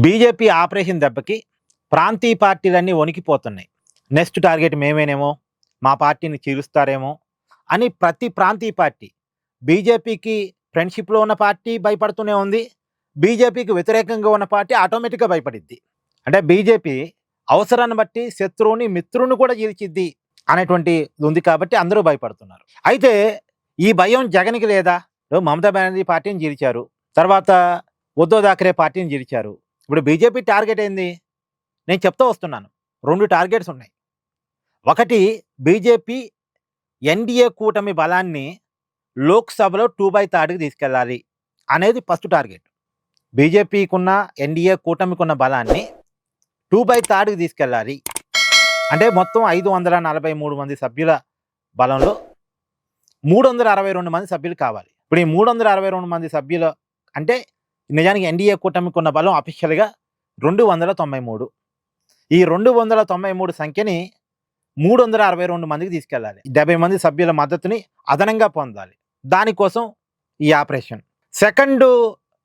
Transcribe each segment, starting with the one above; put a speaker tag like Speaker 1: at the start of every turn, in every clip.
Speaker 1: BJP operation దెబ్బకి ప్రాంతీయ పార్టీలన్నీ వణికిపోతున్నాయి. నెక్స్ట్ టార్గెట్ మేమేనేమో, మా పార్టీని చీలుస్తారేమో అని ప్రతి ప్రాంతీయ పార్టీ, బీజేపీకి ఫ్రెండ్‌షిప్‌లో ఉన్న పార్టీ భయపడుతూనే ఉంది. బీజేపీకి వ్యతిరేకంగా ఉన్న పార్టీ ఆటోమేటిక్‌గా భయపడిద్ది. అంటే బీజేపీ అవసరాన్ని బట్టి శత్రువుని, మిత్రుడిని కూడా చీల్చిద్ది అనేటువంటి ఉంది కాబట్టి అందరూ భయపడుతున్నారు. అయితే ఈ భయం జగన్‌కి లేదా? ఇప్పుడు మమతా బెనర్జీ పార్టీని చీల్చారు. తర్వాత ఉద్ధవ్ థాకరే పార్టీని చీల్చారు. ఇప్పుడు బీజేపీ టార్గెట్ ఏంది? నేను చెప్తూ వస్తున్నాను. 2 టార్గెట్స్ ఉన్నాయి. ఒకటి, బీజేపీ ఎన్‌డీఏ కూటమి బలాన్ని లోక్‌సభలో 2/3కి తీసుకెళ్ళాలి అనేది ఫస్ట్ టార్గెట్. బీజేపీకున్న ఎన్‌డీఏ కూటమికున్న బలాన్ని 2/3కి తీసుకెళ్ళాలి. అంటే మొత్తం 543 మంది సభ్యుల బలంలో 362 మంది సభ్యులు కావాలి. ఇప్పుడు ఈ 362 మంది సభ్యులు అంటే నిజానికి ఎన్‌డీఏ కూటమికున్న బలం అఫీషియల్‌గా 293. ఈ 293 సంఖ్యని 362 మందికి తీసుకెళ్ళాలి. 70 మంది సభ్యుల మద్దతుని అదనంగా పొందాలి. దానికోసం ఈ ఆపరేషన్. సెకండ్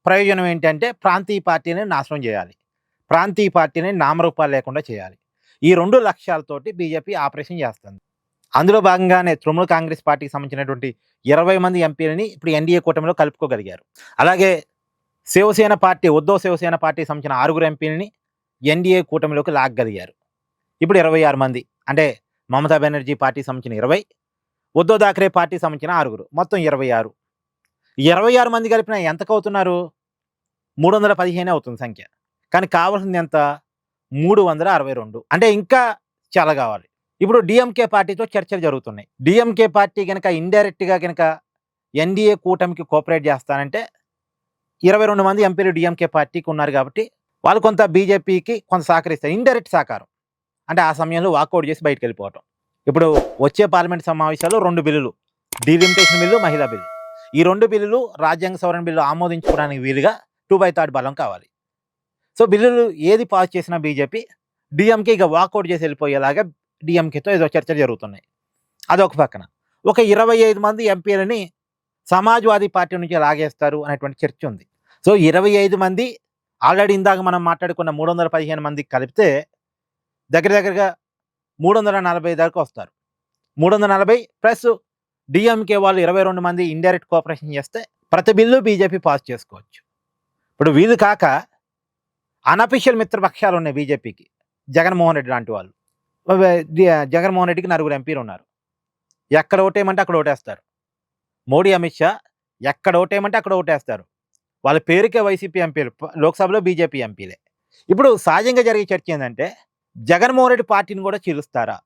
Speaker 1: ప్రయోజనం ఏంటంటే ప్రాంతీయ పార్టీని నాశనం చేయాలి. ప్రాంతీయ పార్టీని నామరూపాలు లేకుండా చేయాలి. ఈ 2 లక్ష్యాలతోటి బీజేపీ ఆపరేషన్ చేస్తుంది. అందులో భాగంగానే తృణమూల్ కాంగ్రెస్ పార్టీకి సంబంధించినటువంటి 20 మంది ఎంపీలని ఇప్పుడు ఎన్‌డీఏ కూటమిలో కలుపుకోగలిగారు. అలాగే శివసేన పార్టీ, ఉద్ధవ్ శివసేన పార్టీకి సంబంధించిన 6 ఎంపీలని ఎన్‌డీఏ కూటమిలోకి లాగగలిగారు. ఇప్పుడు 26 మంది, అంటే మమతా బెనర్జీ పార్టీకి సంబంధించిన 20, ఉద్ధవ్ థాకరే పార్టీకి సంబంధించిన 6, మొత్తం 26. 26 మంది కలిపిన ఎంతకవుతున్నారు? 315 అవుతుంది సంఖ్య. కానీ కావాల్సింది ఎంత? 362. అంటే ఇంకా చాలా కావాలి. ఇప్పుడు డీఎంకే పార్టీతో చర్చలు జరుగుతున్నాయి. డీఎంకే పార్టీ కనుక ఇండైరెక్ట్‌గా కనుక ఎన్‌డీఏ కూటమికి కోఆపరేట్ చేస్తానంటే 22 మంది ఎంపీలు డీఎంకే పార్టీకి ఉన్నారు కాబట్టి వాళ్ళు కొంత బీజేపీకి కొంత సహకరిస్తారు. ఇండైరెక్ట్ సహకారం. అంటే ఆ సమయంలో వాకౌట్ చేసి బయటకు వెళ్ళిపోవటం. ఇప్పుడు వచ్చే పార్లమెంట్ సమావేశాల్లో 2 బిల్లులు, డీలిమిటేషన్ బిల్లు, మహిళా బిల్లు. ఈ 2 బిల్లులు రాజ్యాంగ సవరణ బిల్లు ఆమోదించుకోవడానికి వీలుగా 2/3 బలం కావాలి. సో బిల్లులు ఏది పాస్ చేసినా బీజేపీ, డీఎంకే ఇక వాకౌట్ చేసి వెళ్ళిపోయేలాగా డీఎంకేతో ఏదో చర్చలు జరుగుతున్నాయి. అదొక పక్కన. ఒక 25 మంది ఎంపీలని సమాజ్వాదీ పార్టీ నుంచి లాగేస్తారు అనేటువంటి చర్చ ఉంది. సో 25 మంది ఆల్రెడీ ఇందాక మనం మాట్లాడుకున్న 315 మందికి కలిపితే దగ్గరగా 340 దాకా వస్తారు. 340 ప్లస్ డీఎంకే వాళ్ళు 22 మంది ఇండైరెక్ట్ కోఆపరేషన్ చేస్తే ప్రతి బిల్లు బీజేపీ పాస్ చేసుకోవచ్చు. ఇప్పుడు వీళ్ళు కాక అనఫిషియల్ మిత్రపక్షాలు ఉన్నాయి బీజేపీకి. జగన్మోహన్ రెడ్డి లాంటి వాళ్ళు. జగన్మోహన్ రెడ్డికి 9 ఎంపీలు ఉన్నారు. ఎక్కడ ఓటేయమంటే అక్కడ ఓటేస్తారు. మోడీ, అమిత్ షా ఎక్కడ ఓటేయమంటే అక్కడ ఓటేస్తారు. వాళ్ళ పేరుకే వైసీపీ ఎంపీలు, లోక్సభలో బీజేపీ ఎంపీలే. ఇప్పుడు సహజంగా జరిగే చర్చ ఏంటంటే జగన్మోహన్ రెడ్డి పార్టీని కూడా చీలుస్తారా?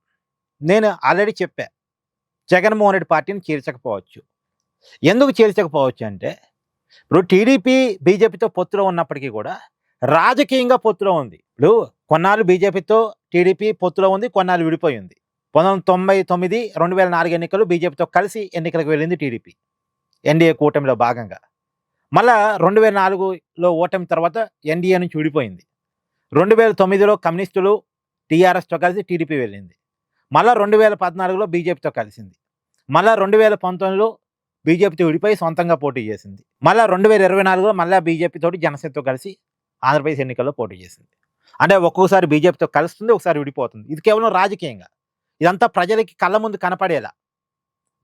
Speaker 1: నేను ఆల్రెడీ చెప్పా, జగన్మోహన్ రెడ్డి పార్టీని చీల్చకపోవచ్చు. ఎందుకు చీల్చకపోవచ్చు అంటే ఇప్పుడు టీడీపీ బీజేపీతో పొత్తులో ఉన్నప్పటికీ కూడా రాజకీయంగా పొత్తులో ఉంది. ఇప్పుడు కొన్నాళ్ళు బీజేపీతో టీడీపీ పొత్తులో ఉంది, కొన్నాళ్ళు విడిపోయింది. 1999, 2004 ఎన్నికలు బీజేపీతో కలిసి ఎన్నికలకు వెళ్ళింది టీడీపీ ఎన్డీఏ కూటమిలో భాగంగా. మళ్ళా 2004లో ఓటమి తర్వాత ఎన్డీఏ నుంచి విడిపోయింది. 2009లో కమ్యూనిస్టులు టీఆర్ఎస్తో కలిసి టీడీపీ వెళ్ళింది. మళ్ళా 2014లో బీజేపీతో కలిసింది. మళ్ళా 2019లో బీజేపీతో విడిపోయి సొంతంగా పోటీ చేసింది. మళ్ళా 2024లో మళ్ళా బీజేపీతోటి జనసేనతో కలిసి ఆంధ్రప్రదేశ్ ఎన్నికల్లో పోటీ చేసింది. అంటే ఒక్కోసారి బీజేపీతో కలుస్తుంది, ఒకసారి విడిపోతుంది. ఇది కేవలం రాజకీయంగా. ఇదంతా ప్రజలకి కళ్ళ ముందు కనపడేలా.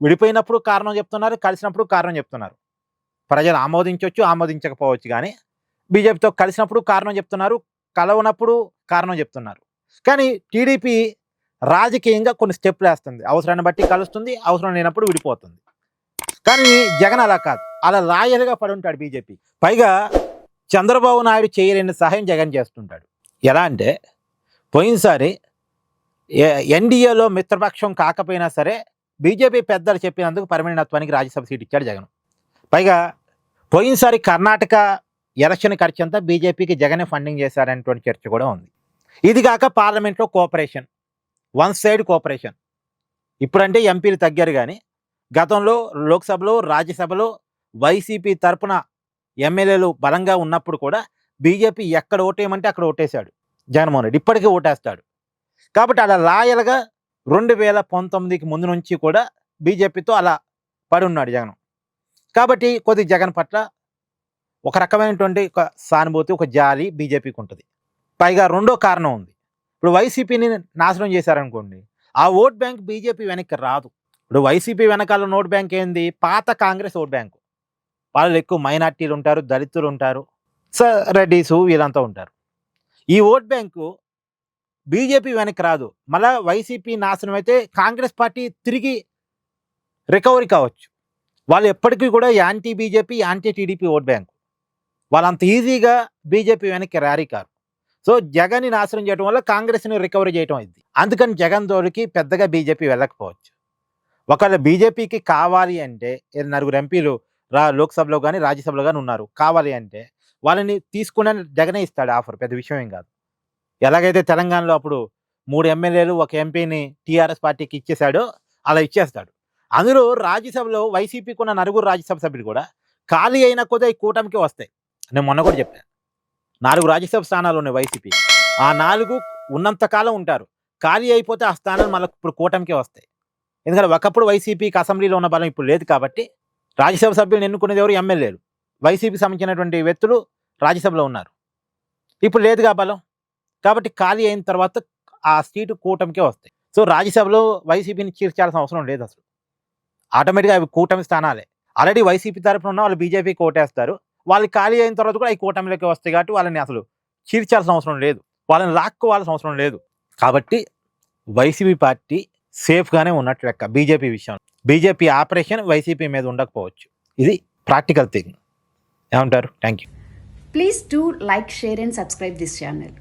Speaker 1: విడిపోయినప్పుడు కారణం చెప్తున్నారు, కలిసినప్పుడు కారణం చెప్తున్నారు. ప్రజలు ఆమోదించవచ్చు, ఆమోదించకపోవచ్చు. కానీ బీజేపీతో కలిసినప్పుడు కారణం చెప్తున్నారు, కలవనప్పుడు కారణం చెప్తున్నారు. కానీ టీడీపీ రాజకీయంగా కొన్ని స్టెప్లు వేస్తుంది. అవసరాన్ని బట్టి కలుస్తుంది, అవసరం లేనప్పుడు విడిపోతుంది. కానీ జగన్ అలా కాదు. అలా లాయల్గా పడి ఉంటాడు బీజేపీ. పైగా చంద్రబాబు నాయుడు చేయలేని సహాయం జగన్ చేస్తుంటాడు. ఎలా అంటే పోయినసారి ఎన్డీఏలో మిత్రపక్షం కాకపోయినా సరే బీజేపీ పెద్దలు చెప్పినందుకు పరిమాణత్వానికి రాజ్యసభ సీట్ ఇచ్చాడు జగన్. పైగా పోయినసారి కర్ణాటక ఎలక్షన్ ఖర్చు అంతా బీజేపీకి జగనే ఫండింగ్ చేశారనేటువంటి చర్చ కూడా ఉంది. ఇది కాక పార్లమెంట్లో కోఆపరేషన్, వన్ సైడ్ కోఆపరేషన్. ఇప్పుడంటే ఎంపీలు తగ్గారు, కానీ గతంలో లోక్సభలో, రాజ్యసభలో వైసీపీ తరపున ఎమ్మెల్యేలు బలంగా ఉన్నప్పుడు కూడా బీజేపీ ఎక్కడ ఓటేయమంటే అక్కడ ఓటేశాడు జగన్మోహన్ రెడ్డి. ఇప్పటికీ ఓటేస్తాడు. కాబట్టి అలా లాయల్గా 2019కి ముందు నుంచి కూడా బీజేపీతో అలా పడి ఉన్నాడు జగన్. కాబట్టి కొద్ది జగన్ పట్ల ఒక రకమైనటువంటి ఒక సానుభూతి, ఒక జాలి బీజేపీకి ఉంటుంది. పైగా రెండో కారణం ఉంది. ఇప్పుడు వైసీపీని నాశనం చేశారనుకోండి, ఆ ఓట్ బ్యాంక్ బీజేపీ వెనక్కి రాదు. ఇప్పుడు వైసీపీ వెనకాల ఓట్ బ్యాంక్ ఏంది? పాత కాంగ్రెస్ ఓట్ బ్యాంకు. వాళ్ళు ఎక్కువ మైనార్టీలు ఉంటారు, దళితులు ఉంటారు, రెడ్డీసు వీళ్ళంతా ఉంటారు. ఈ ఓట్ బ్యాంకు బీజేపీ వెనక్కి రాదు. మళ్ళా వైసీపీ నాశనం అయితే కాంగ్రెస్ పార్టీ తిరిగి రికవరీ కావచ్చు. వాళ్ళు ఎప్పటికీ కూడా anti BJP, anti TDP vote bank. వాళ్ళంత ఈజీగా బీజేపీ వెనక్కి రారీ కారు. సో జగన్ని నాశనం చేయడం వల్ల కాంగ్రెస్ని రికవరీ చేయడం అయింది. అందుకని జగన్ జోలికి పెద్దగా బీజేపీ వెళ్ళకపోవచ్చు. ఒకవేళ బీజేపీకి కావాలి అంటే నలుగురు ఎంపీలు లోక్సభలో కానీ రాజ్యసభలో కానీ ఉన్నారు, కావాలి అంటే వాళ్ళని తీసుకునే జగనే ఇస్తాడు ఆఫర్, పెద్ద విషయం ఏం కాదు. ఎలాగైతే తెలంగాణలో అప్పుడు 3 ఎమ్మెల్యేలు 1 ఎంపీని టీఆర్ఎస్ పార్టీకి ఇచ్చేశాడో అలా ఇచ్చేస్తాడు. అందులో రాజ్యసభలో వైసీపీకి ఉన్న 9 రాజ్యసభ సభ్యులు కూడా ఖాళీ అయిన కొద్ది ఈ కూటమికి వస్తాయి. నేను మొన్న కూడా చెప్పాను, 4 రాజ్యసభ స్థానాలు ఉన్నాయి వైసీపీ. ఆ 4 ఉన్నంతకాలం ఉంటారు. ఖాళీ అయిపోతే ఆ స్థానాలు మళ్ళీ ఇప్పుడు కూటమికే వస్తాయి. ఎందుకంటే ఒకప్పుడు వైసీపీకి అసెంబ్లీలో ఉన్న బలం ఇప్పుడు లేదు కాబట్టి రాజ్యసభ సభ్యులను ఎన్నుకునేది ఎవరు? ఎమ్మెల్యేలు. వైసీపీకి సంబంధించినటువంటి వ్యక్తులు రాజ్యసభలో ఉన్నారు, ఇప్పుడు లేదుగా బలం. కాబట్టి ఖాళీ అయిన తర్వాత ఆ సీటు కూటమికే వస్తాయి. సో రాజ్యసభలో వైసీపీని చీల్చాల్సిన అవసరం లేదు అసలు. ఆటోమేటిక్గా అవి కూటమి స్థానాలే. ఆల్రెడీ వైసీపీ తరఫున ఉన్న వాళ్ళు బీజేపీకి ఓటేస్తారు. వాళ్ళు ఖాళీ అయిన తర్వాత కూడా ఈ కూటమిలోకి వస్తాయి కాబట్టి వాళ్ళని అసలు చీల్చాల్సిన అవసరం లేదు, వాళ్ళని లాక్కోవాల్సిన అవసరం లేదు. కాబట్టి వైసీపీ పార్టీ సేఫ్గానే ఉన్నట్టు లెక్క బీజేపీ విషయం. బీజేపీ ఆపరేషన్ వైసీపీ మీద ఉండకపోవచ్చు. ఇది ప్రాక్టికల్ థింగ్. ఏమంటారు? Thank you.
Speaker 2: Please do like, share and subscribe this channel.